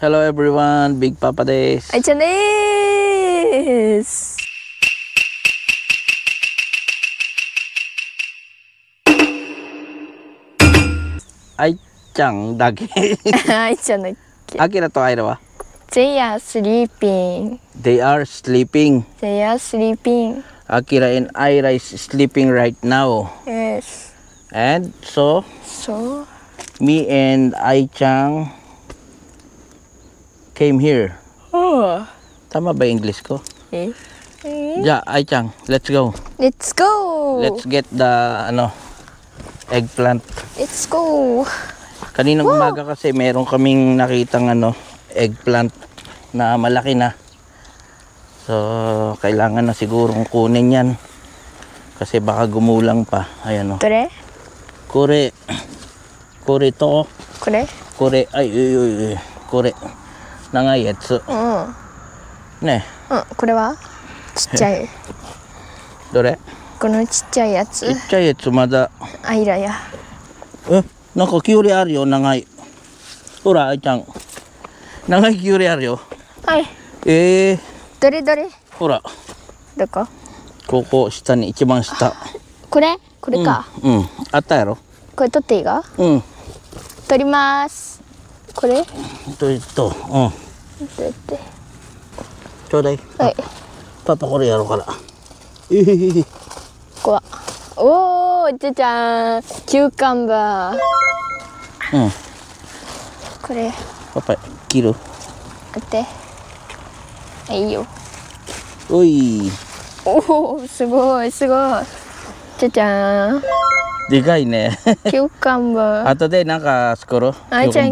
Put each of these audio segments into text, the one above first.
Hello everyone, Big Papa Des. あいちゃんです。あいちゃんだけ。あいちゃんだっけ。アキラとアイラは They are sleeping. They are sleeping. They are sleeping. Akira and Aira is sleeping right now. Yes. And so, So, me and Ai-chang came here. oh. Tama ba English ko? Eh? Ja, Ai-chang, let's go. Let's go. Let's get the eggplant. Let's go. Kaninang umaga kasi meron kaming nakitang eggplant na malaki na. So, kailangan na sigurong kunin yan. Kasi baka gumulang pa. Ayan o. Dore? Kore. Kore to. Kore? Kore. Ay, kore. Nangayetsu. Ne. これはちっちゃい。どれ？このちっちゃいやつ。ちっちゃいやつまだ。アイラや。なんかキュウリあるよ、長い。ほら、あいちゃん。長いキュウリあるよ。はい。どれどれ？ほら。どこ？ここ、下に、一番下。これ？これか。うん。あったやろ。これ取っていいが？うん。取ります。これ？どうやって。どうやって？ちょうだい。はい。パパこれやろうから。こわ。おー、じゃじゃーん。キューカンバー。うん。これ。パパ切る。待って。はい、いいよ。おい。おお、すごいすごい。じゃじゃーん。でかいね。キューカンバー。後でなんか作ろう。あいちゃん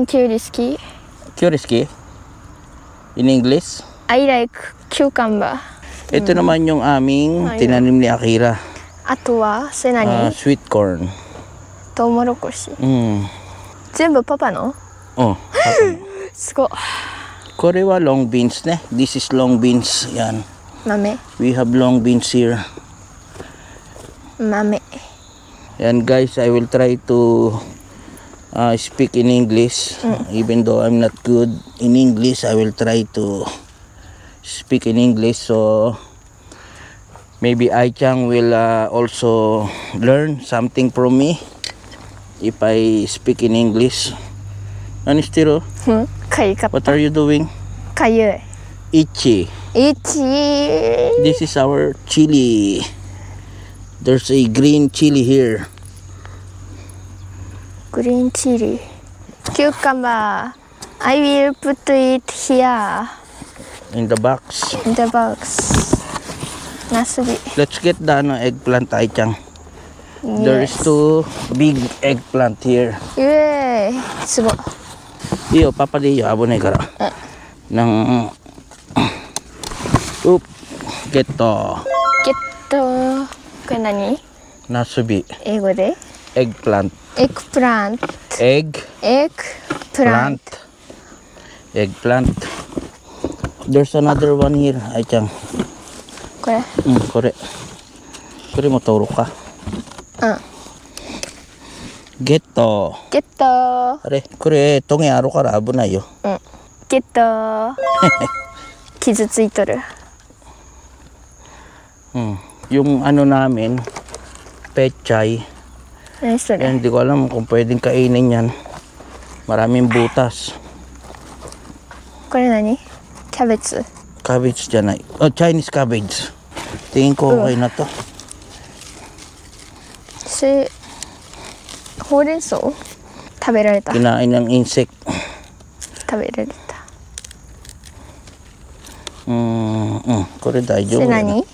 キュウリ好き？キュウリ好き？ In English? I like cucumber. Ito naman yung aming tinanim ni Akira. あとはそれ何？Sweet corn. トウモロコシ。うん。全部パパの？うん。すごい。これは long beans ね。This is long beans. Yan. 豆。We have long beans here. 豆。And guys, I will try to speak in English. Even though I'm not good in English, I will try to speak in English. So maybe Ai-chang will also learn something from me if I speak in English. Anistiro? かゆかった。 What are you doing? かゆい。Itchy. This is our chili. There's a green chili here. グリーンチリ。キューカンバー。I will put it here. In the box. In the box. ナスビ。Let's get the eggplant, Ai-chang. Yes. There is two big eggplant here. イエーイ。すごい。いいよ、パパでいいよ、危ないから。Oop. Get と。ゲット。これ何？ナスビ。英語で？ Eggplant. エッグプラント。Egg. エッグプラント。Eggplant. There's another one here, Ai-chang. これ？これ。これも登録か。ゲット。ゲット。あれ、これトゲあるから危ないよ。ゲット。傷ついとる。Yung namin, pechay. Ano so Yan, hindi ko alam kung pwedeng kainin yan. Maraming butas. これ何？キャベツ。 Cabbageじゃない。Chinese cabbage. Tingin ko okay na to. ほうれん草？食べられた。 Kinain ng insect. 食べられた。これ大丈夫。それ何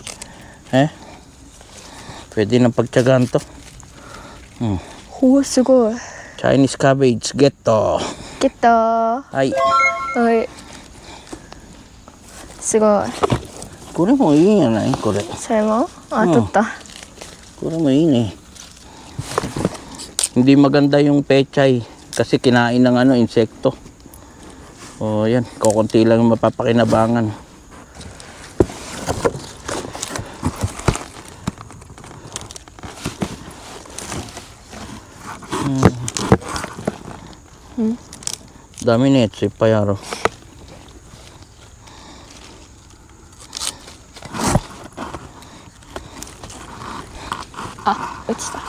？Pwede nang pagtyagaan to. おー、すごい。 Chinese cabbage, get to. ゲットー。はい。はい。すごい。これもいいんじゃないこれ。それも？取った。これもいいね。Hindi maganda yung pechay kasi kinain ng insekto. O yan, kukunti lang yung mapapakinabangan. Dami na ito, ipayaro. Ah, 落ちた。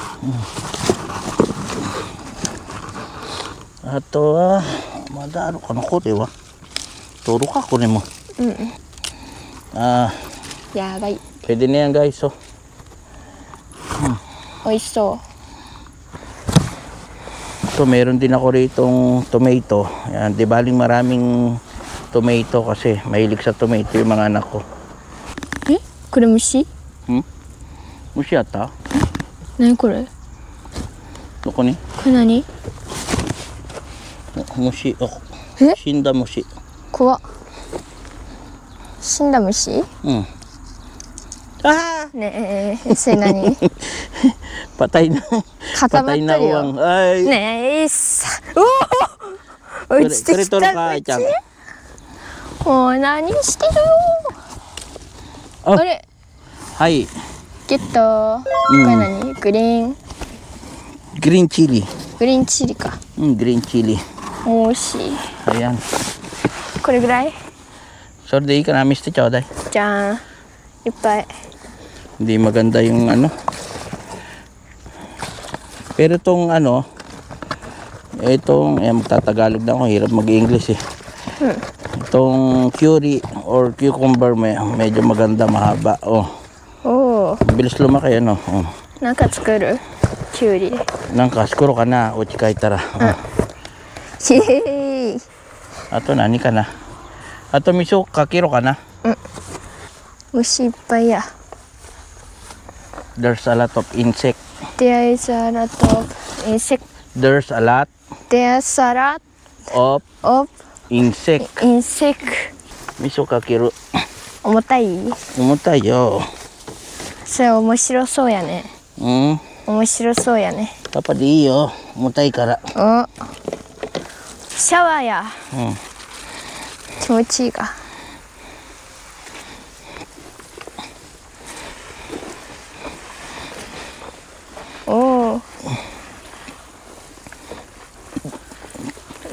あとは、まだあるかな、これは。取るか、これも。ああ、やばい。 pwede na yan guys, oh. 美味しそ So, meron din ako ritong tomato. Yan, di baling maraming tomato kasi mahilig sa tomato yung mga anak ko. う。え、これ虫？ Mushi ata? 何これ？ Doko ni? これ何？ Mushi. Oh. え？ Shinda mushi. 怖っ。死んだ虫？ Ah! ねえ、それ何？ Patay na. 固まっ Patay て na るよ。 uwang. Ay! ねえ、さ、おお、落ちてきた。 Kare-toro ka, Chang. もう何してるよ。 Oh. あれ、 Hay. ゲット。これ何？グリーン。 Green chili. グリーンチリか。 Green chili. 美味しい。 Ayan. これぐらい？ Sorry, di ka namin sa choday. じゃん。いっぱい。 Hindi maganda yung ano. Pero itong ano, itong, magtatagalog na ako, hirap mag-English eh. Itong curry or cucumber, medyo maganda, mahaba. Oh, おお。 bilis lumaki, ano. Oh. なんか作る？きゅうりで。 Nangka, siguro ka na, uchikay tara. Oh. ひへー。 Ato, nani ka na. Ato, miso, kakiro ka na. 虫いっぱいや。 There's a lot of insect. There is a lot of insect. There's a lot There's a lot of of insect. insect. Miso, kakiro. 重たい？ Umutay, yo. それ面白そうやね。面白そうやね。 Papa, di yo. Umutay ka ra. お。シャワーや。 気持ちいいが。 おお。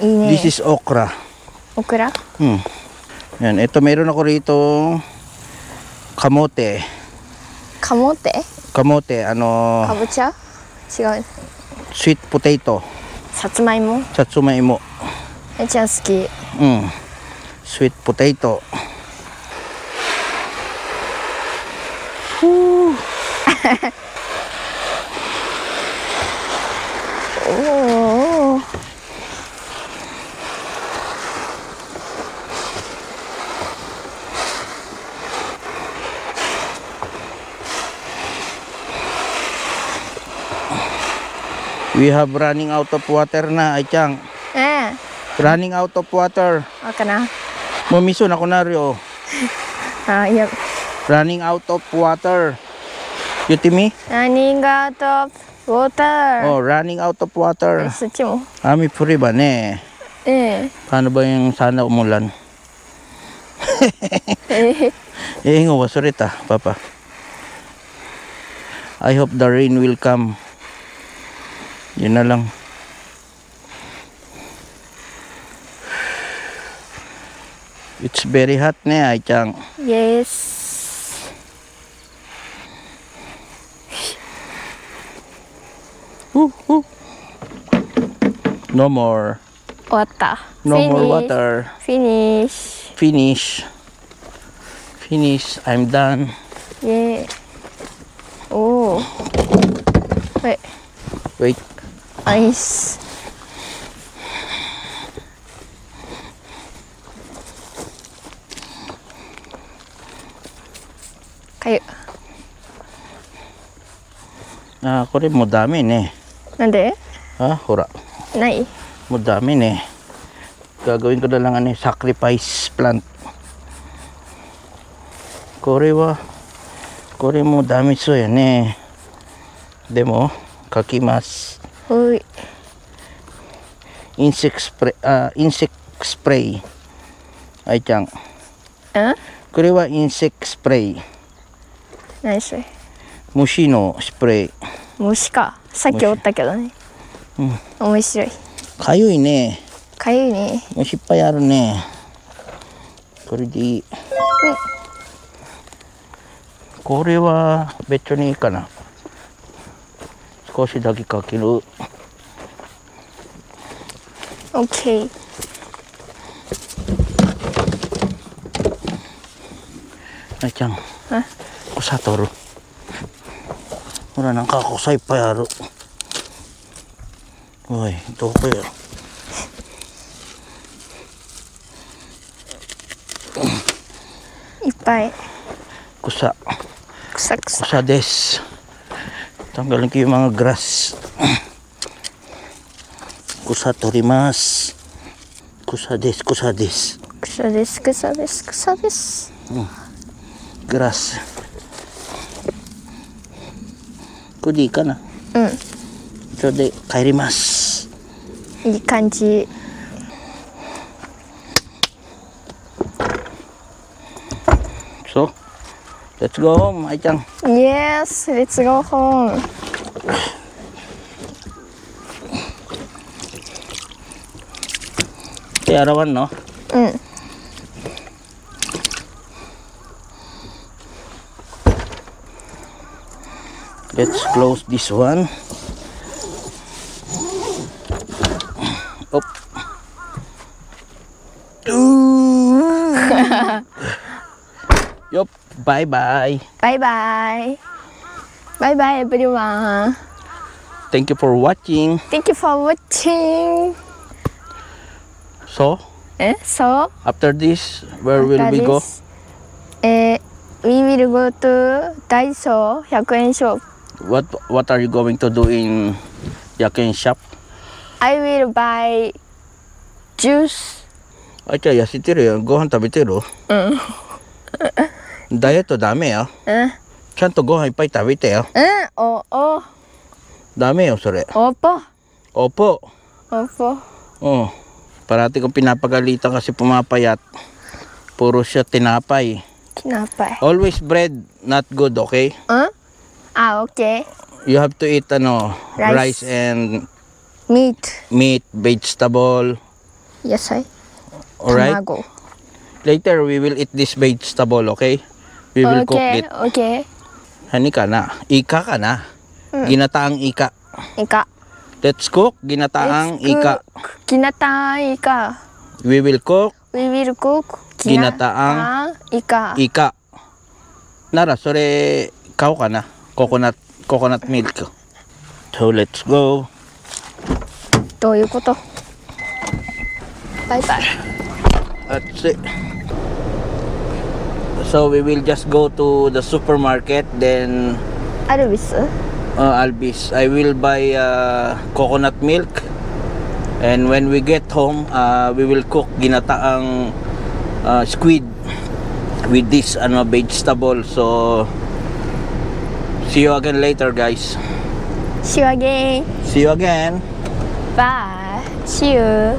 いいね。 This is okra. オクラ？ Yan, ito meron ako rito kamote. カモテ？ Kamote, かぼちゃ？違う。 sweet potato. さつまいも？ Satsumaimo. えちゃん好き。 Sweet potato. おお。 We have running out of water na, ay Chang. ええ。 Running out of water. わかな。 Mumiso na ko na ryo. あ、いや。 Running out of water. Yutimi? Running out of water. Oh, running out of water. そっちも。 Ami puri ba ne? ええ。 Paano ba yung sana umulan? ええ。 Eh, nga wasurita, Papa. I hope the rain will come. Yun na lang. It's very hot ne, ay Chang. Yes. No more. 終わった。 No more water. Finish. Finish. Finish. I'm done. イエーイ。おお。はい。 Wait. アイス。かゆ。 Ah, ko rin mo dami ne. なんで？ Ah, hura. ない？ Mo dami ne. Gagawin ko na lang ano, sacrifice plant. Kore mo dami so yan eh. Demo, kakimas. おい。 Insect spray. Ay Chang. ん？ Kore wa insect spray. 何それ？ Mushi no spray. 虫か。さっきおったけどね。面白い。 Kayoy ne. かゆいね。虫いっぱいあるね。これでいい。これは別にいいかな。少しだけかける。オッケー。あいちゃん、草取る。ほら、なんか草いっぱいある。おい、どこよ。いっぱい。草。草。Kusa des. Tanggalin ko yung mga grass. Kusa torimas. Kusa des. 草です。Grass. Kudi ka na. うん。それで帰ります。いい感じ。So, let's go home, Ai-chan. Yes, let's go home. Kaya arawan, no? うん。Let's close this one. Up. Yup. Bye-bye. Bye bye everyone. Thank you for watching. Thank you for watching. So, So, after this, where will we go? We will go to Daiso 100円shop. What are you going to do in Yakin shop? I will buy juice. あいちゃん痩せてるよ。ご飯食べてる？ダイエットダメよ。ちゃんとご飯いっぱい食べてよ。ダメよそれ。Opo. Oh, parati kong pinapagalitan kasi pumapayat. Puro siya tinapay. Tinapay. Always bread, not good, okay? Okay. You have to eat rice Rice. and Meat. vegetable. Yasai. Alright? Tamago. Later, we will eat this vegetable, okay? We will cook it. Okay. Hani ka na. Ika ka na. Ginataang ika. Ika. Let's cook ginataang ika. Ginataang ika. We will cook We will cook Ginataang ika. ika. Nara, sore kao ka na. Coconut milk. So let's go. どういうこと？バイバイ。 That's it. So we will just go to the supermarket, then アルビス？ Albis. I will buy coconut milk, and when we get home, we will cook ginataang squid with this vegetable. So see you again later, guys. See you again. See you again. Bye. See you.